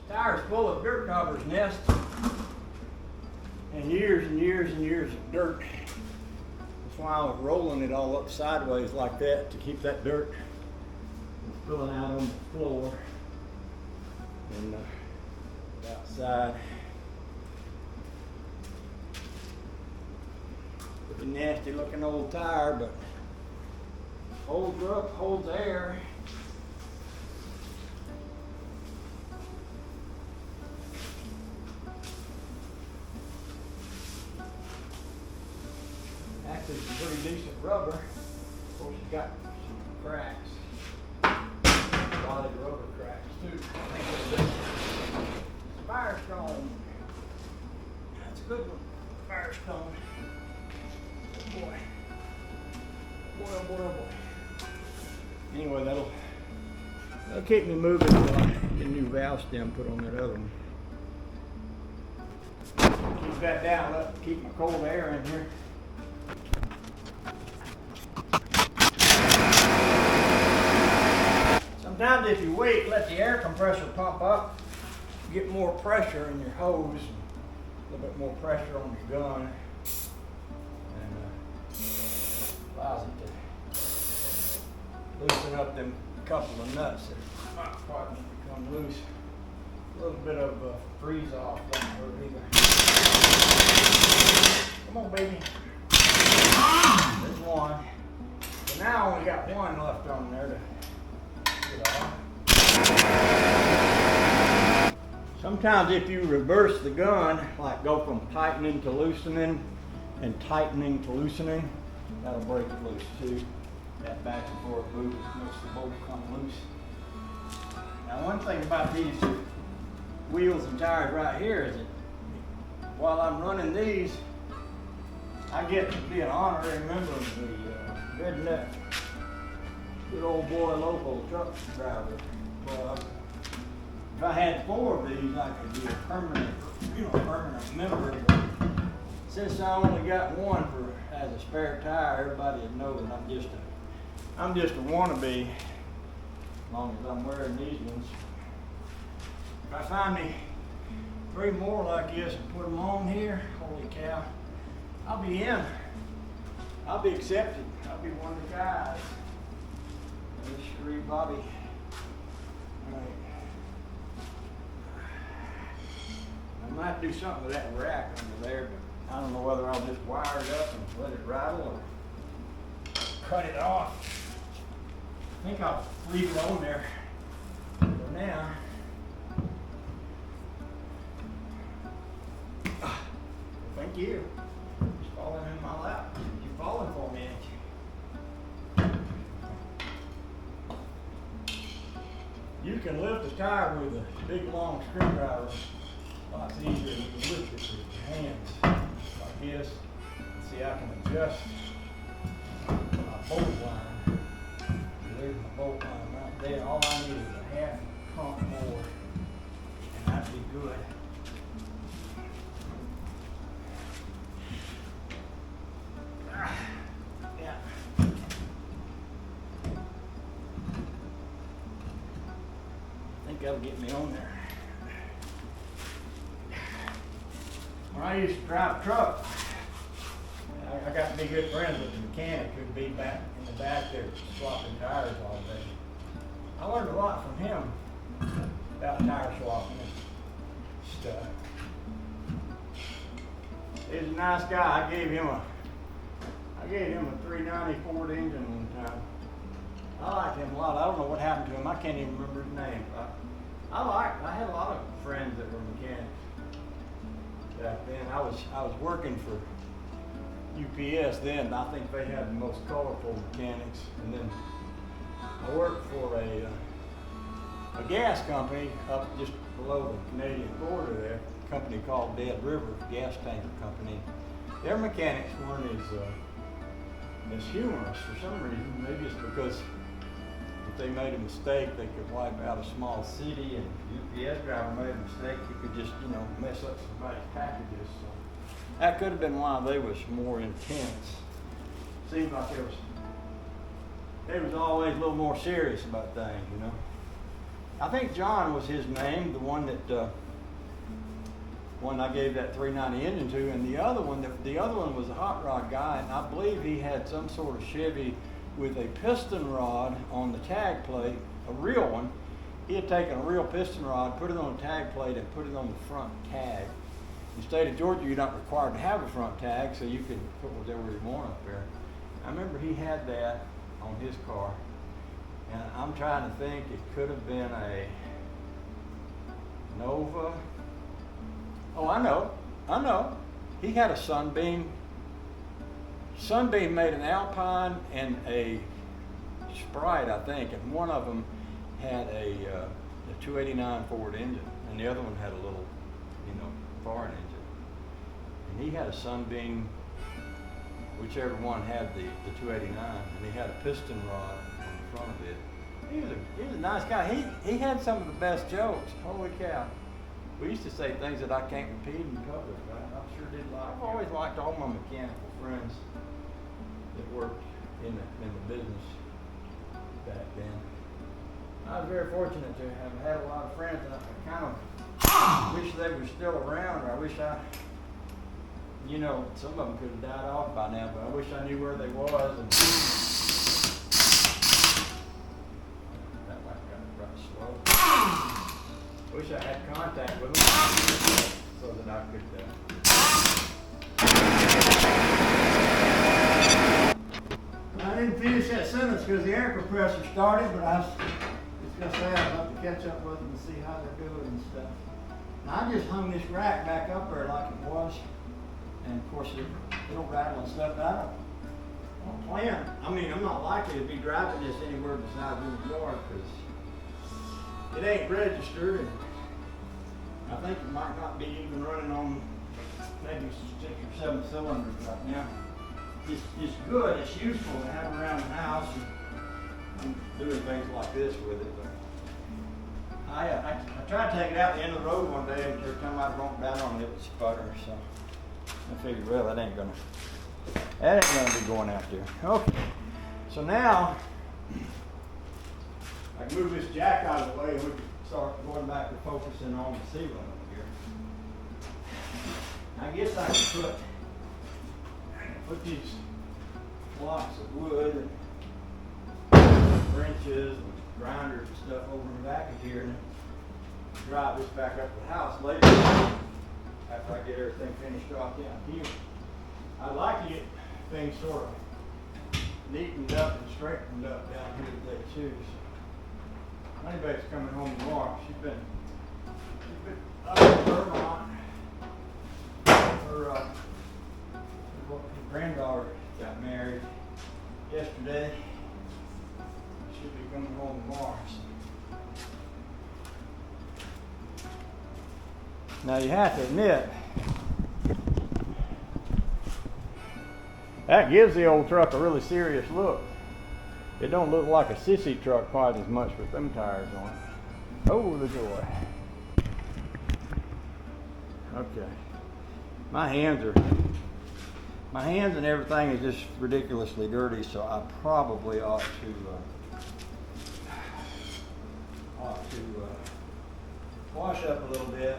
Tire's full of dirt dauber's nests and years and years and years of dirt. That's why I was rolling it all up sideways like that to keep that dirt from spilling out on the floor and outside. Pretty nasty looking old tire, but holds up, holds air. Actually, some pretty decent rubber. Of course, it's got some cracks. A lot of rubber cracks too. I think it'll be Firestone. That's a good one. Firestone. Oh boy. Boy, oh boy, oh boy. Anyway, that'll keep me moving until I get a new valve stem put on that other one. Keep that down, keep my cold air in here. Sometimes if you wait, let the air compressor pump up, you get more pressure in your hose, a little bit more pressure on your gun, and allows it to loosen up them couple of nuts that might probably become loose. A little bit of freeze off doesn't hurt either. Come on, baby. There's one. So now I only got one left on there to get off. Sometimes if you reverse the gun, like go from tightening to loosening and tightening to loosening, that'll break it loose too. That back and forth move makes the bolt come loose. Now one thing about these wheels and tires right here is that while I'm running these, I get to be an honorary member of the redneck, good old boy local truck driver club. If I had 4 of these, I could be a permanent member. But since I only got one as a spare tire, everybody would know that I'm just a wannabe. As long as I'm wearing these ones. If I find me 3 more like this and put them on here, holy cow, I'll be in. I'll be accepted. I'll be one of the guys. This Shree Bobby. All right. I might do something with that rack under there, but I don't know whether I'll just wire it up and let it rattle or cut it off. I think I'll leave it on there for now. Thank you. Just falling in my lap. You're falling for me, ain't you? You can lift the tire with a big long screwdriver. Lots easier than you can lift it with your hands like this. See, I can adjust my bolt line. There's my bolt line right there. All I need is a half pump more, and that'd be good. Yeah. I think that'll get me on there. When I used to drive a truck, I got to be good friends with the mechanic who'd be back in the back there swapping tires all day. I learned a lot from him about tire swapping and stuff. He was a nice guy. I gave him a 390 Ford engine one time. I liked him a lot. I don't know what happened to him. I can't even remember his name. I had a lot of friends that were mechanics back then. I was working for UPS then. I think they had the most colorful mechanics. And then I worked for a gas company up just below the Canadian border there. A company called Dead River Gas Tanker Company. Their mechanics weren't as humorous for some reason. Maybe it's because if they made a mistake, they could wipe out a small city, and if the UPS driver made a mistake, he could just, mess up somebody's packages. So that could have been why they was more intense. Seems like they was always a little more serious about things, I think John was his name, the one that one I gave that 390 engine to, and the other one was a hot rod guy, and I believe he had some sort of Chevy with a piston rod on the tag plate, a real one. He had taken a real piston rod, put it on a tag plate, and put it on the front tag. In the state of Georgia, you're not required to have a front tag, so you can put whatever you want up there. I remember he had that on his car, and I'm trying to think, it could have been a Nova. Oh, I know. He had a Sunbeam. Sunbeam made an Alpine and a Sprite, I think, and one of them had a 289 Ford engine, and the other one had a little, foreign engine. And he had a Sunbeam, whichever one had the 289, and he had a piston rod on the front of it. He was a nice guy. He had some of the best jokes. Holy cow. We used to say things that I can't repeat in public, but I sure did like. I've always liked all my mechanical friends that worked in the business back then. I was very fortunate to have had a lot of friends, and I kind of wish they were still around, or I wish some of them could have died off by now, but I wish I knew where they was. And that might have got right slow. I wish I had contact with them so that I could. I didn't finish that sentence because the air compressor started, but I was just going to say I'd love to catch up with them and see how they're doing and stuff. Now, I just hung this rack back up there like it was, and of course it don't rattle and stuff, but I don't plan. I mean, I'm not likely to be driving this anywhere besides in the yard because it ain't registered, and I think it might not be even running on maybe 6 or 7 cylinders right now. It's good, it's useful to have around the house and doing things like this with it. But I tried to take it out the end of the road one day, and every time I broke down on it, it would sputter. So I figured, well, that ain't gonna be going out there. Okay, so now I can move this jack out of the way, and we can start going back to focusing on the ceiling up here. I guess I can put these blocks of wood and wrenches and grinders and stuff over in the back of here, and drive this back up to the house later after I get everything finished off down here. I'd like to get things sort of neatened up and straightened up down here today too. So Honeybake's coming home tomorrow. She's been up in Vermont. Her granddaughter got married yesterday. She'll be coming home tomorrow. Now you have to admit, that gives the old truck a really serious look. It don't look like a sissy truck quite as much with them tires on it. Oh, the joy. Okay. My hands and everything is just ridiculously dirty, so I probably ought to wash up a little bit.